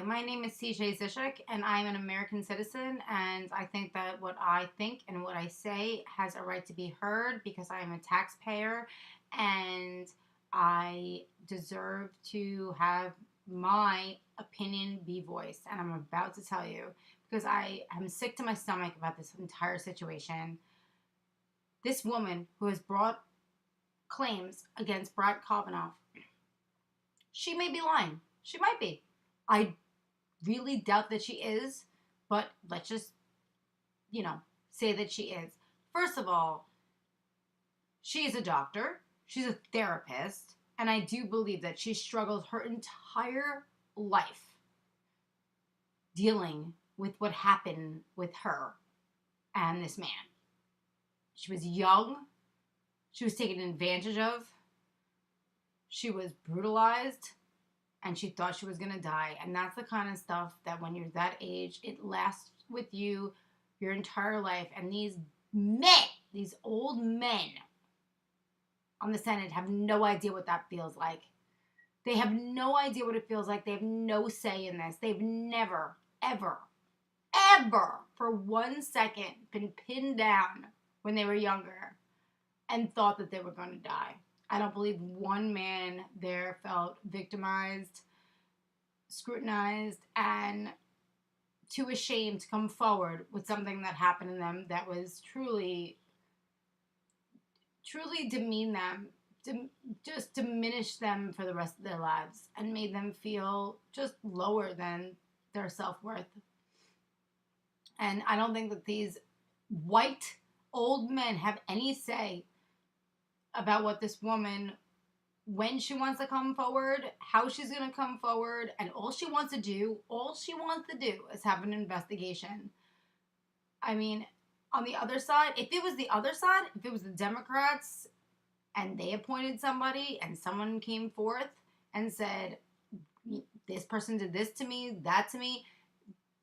My name is CJ Zishik, and I am an American citizen, and I think that what I think and what I say has a right to be heard because I am a taxpayer, and I deserve to have my opinion be voiced. And I'm about to tell you because I am sick to my stomach about this entire situation. This woman who has brought claims against Brett Kavanaugh, she may be lying. She might be. I really doubt that she is, but let's just, say that she is. First of all, she is a doctor, she's a therapist, and I do believe that she struggled her entire life dealing with what happened with her and this man. She was young, she was taken advantage of, she was brutalized, and she thought she was going to die. And that's the kind of stuff that when you're that age, it lasts with you your entire life. And these men, these old men on the Senate have no idea what that feels like. They have no idea what it feels like. They have no say in this. They've never, ever, ever for 1 second been pinned down when they were younger and thought that they were going to die. I don't believe one man there felt victimized, scrutinized, and too ashamed to come forward with something that happened to them that was truly demean them, just diminished them for the rest of their lives and made them feel just lower than their self-worth. And I don't think that these white old men have any say about what this woman, when she wants to come forward, how she's going to come forward, and all she wants to do is have an investigation. I mean, on the other side, if it was the Democrats and they appointed somebody and someone came forth and said, this person did this to me, that to me,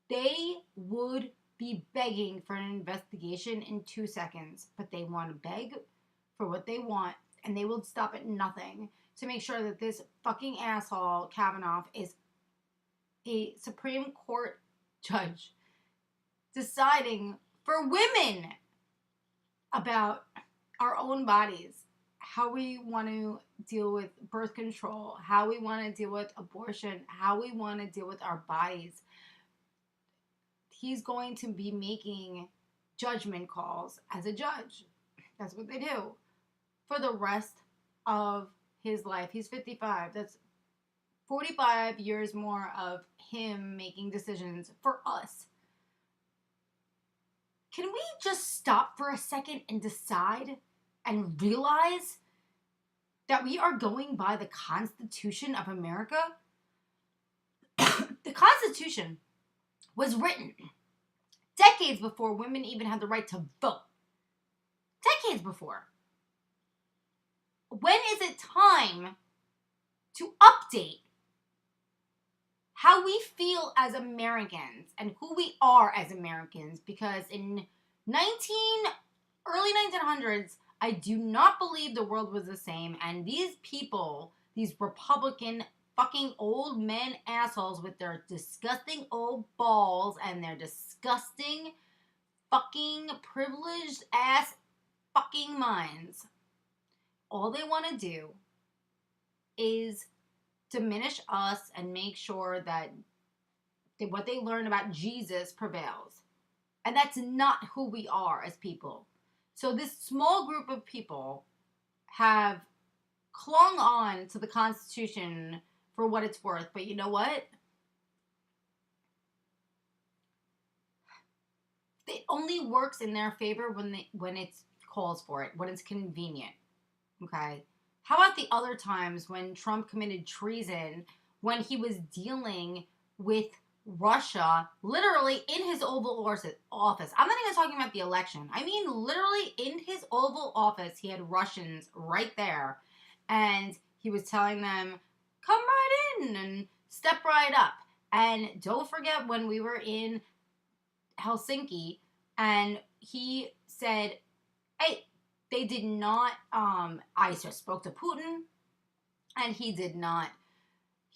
they would be begging for an investigation in 2 seconds. But they want to beg for what they want, and they will stop at nothing to make sure that this fucking asshole Kavanaugh is a Supreme Court judge deciding for women about our own bodies, how we want to deal with birth control, how we want to deal with abortion, how we want to deal with our bodies. He's going to be making judgment calls as a judge. That's what they do for the rest of his life. He's 55. That's 45 years more of him making decisions for us. Can we just stop for a second and decide and realize that we are going by the Constitution of America? The Constitution was written decades before women even had the right to vote. Decades before. When is it time to update how we feel as Americans and who we are as Americans? Because in early 1900s, I do not believe the world was the same. And these people, these Republican fucking old men assholes with their disgusting old balls and their disgusting fucking privileged ass fucking minds, all they want to do is diminish us and make sure that what they learn about Jesus prevails. And that's not who we are as people. So this small group of people have clung on to the Constitution for what it's worth. But you know what? It only works in their favor when it calls for it, when it's convenient. Okay? How about the other times when Trump committed treason, when he was dealing with Russia literally in his Oval Office? I'm not even talking about the election. I mean literally in his Oval Office, he had Russians right there. And he was telling them, come right in and step right up. And don't forget when we were in Helsinki and he said, hey, they did not, I just spoke to Putin and he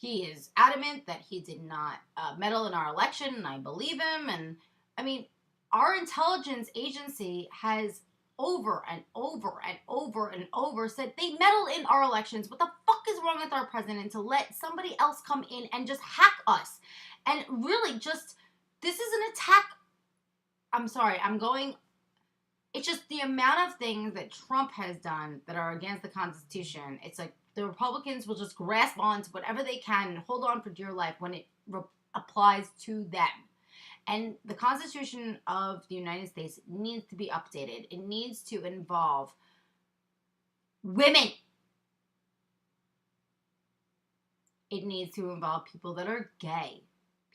he is adamant that he did not meddle in our election, and I believe him. And I mean, our intelligence agency has over and over and over and over said they meddle in our elections. What the fuck is wrong with our president to let somebody else come in and just hack us? And really just, this is an attack. I'm sorry, it's just the amount of things that Trump has done that are against the Constitution. It's like the Republicans will just grasp on to whatever they can and hold on for dear life when it applies to them. And the Constitution of the United States needs to be updated. It needs to involve women. It needs to involve people that are gay,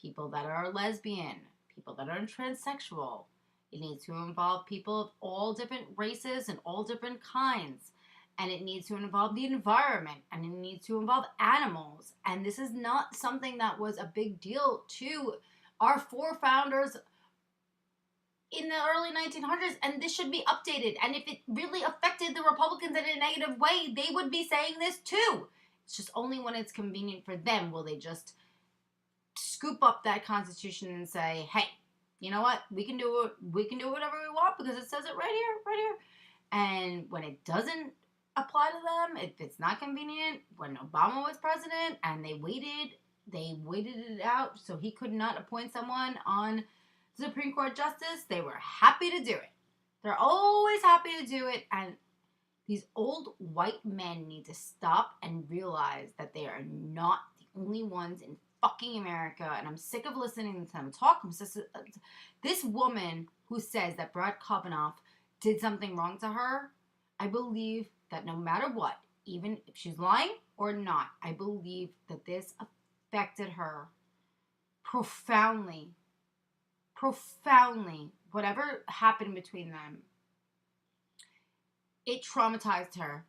people that are lesbian, people that are transsexual. It needs to involve people of all different races and all different kinds. And it needs to involve the environment. And it needs to involve animals. And this is not something that was a big deal to our four founders in the early 1900s, and this should be updated. And if it really affected the Republicans in a negative way, they would be saying this too. It's just only when it's convenient for them will they just scoop up that Constitution and say, hey, you know what? We can do it. We can do whatever we want because it says it right here. And when it doesn't apply to them, if it's not convenient, when Obama was president and they waited it out so he could not appoint someone on the Supreme Court justice, they were happy to do it. They're always happy to do it. And these old white men need to stop and realize that they are not the only ones in fucking America. And I'm sick of listening to them talk. This woman who says that Brett Kavanaugh did something wrong to her, I believe that no matter what, even if she's lying or not, I believe that this affected her profoundly. Whatever happened between them, it traumatized her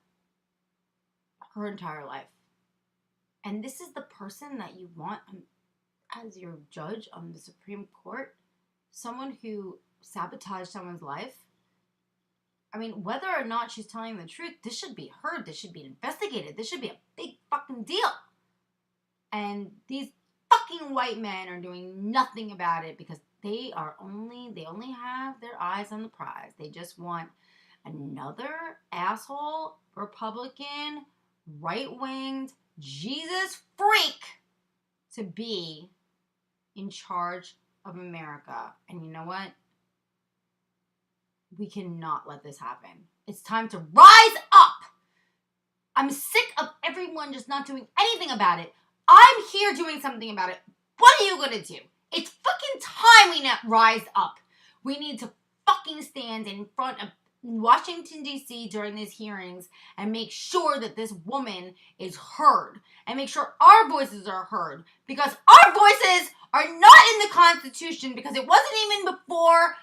entire life. And this is the person that you want as your judge on the Supreme Court? Someone who sabotaged someone's life? I mean, whether or not she's telling the truth, this should be heard. This should be investigated. This should be a big fucking deal. And these fucking white men are doing nothing about it because they only have their eyes on the prize. They just want another asshole, Republican, right-winged, Jesus freak to be in charge of America. And you know what? We cannot let this happen. It's time to rise up. I'm sick of everyone just not doing anything about it. I'm here doing something about it. What are you going to do? It's fucking time we rise up. We need to fucking stand in front of Washington, D.C. during these hearings and make sure that this woman is heard and make sure our voices are heard because our voices are not in the Constitution because it wasn't even before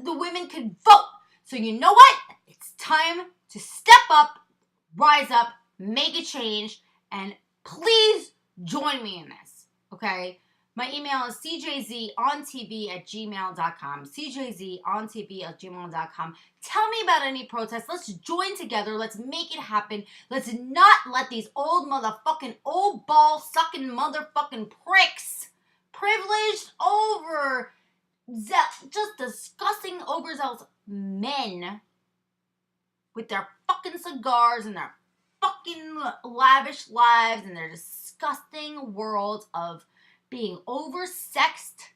the women could vote. So you know what? It's time to step up, rise up, make a change, and please join me in this, okay? My email is cjzontv@gmail.com, cjzontv@gmail.com. Tell me about any protests. Let's join together. Let's make it happen. Let's not let these old ball-sucking motherfucking pricks, privileged just disgusting overzealous men with their fucking cigars and their fucking lavish lives and their disgusting world of being oversexed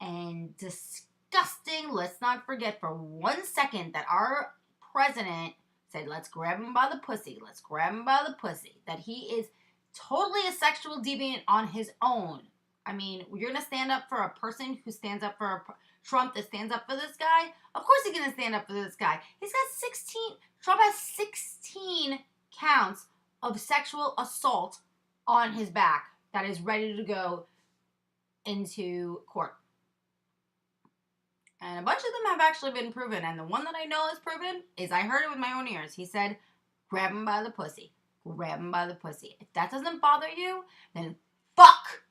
and disgusting. Let's not forget for 1 second that our president said, let's grab him by the pussy. Let's grab him by the pussy. That he is totally a sexual deviant on his own. I mean, you're going to stand up for a person who stands up for Trump that stands up for this guy? Of course he's going to stand up for this guy. Trump has 16 counts of sexual assault on his back that is ready to go into court. And a bunch of them have actually been proven. And the one that I know is proven is I heard it with my own ears. He said, grab him by the pussy. Grab him by the pussy. If that doesn't bother you, then fuck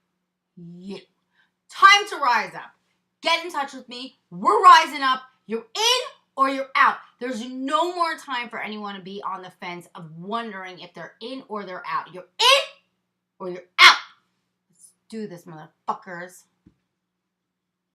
you. Time to rise up. Get in touch with me. We're rising up. You're in or you're out. There's no more time for anyone to be on the fence of wondering if they're in or they're out. You're in or you're out. do this, motherfuckers.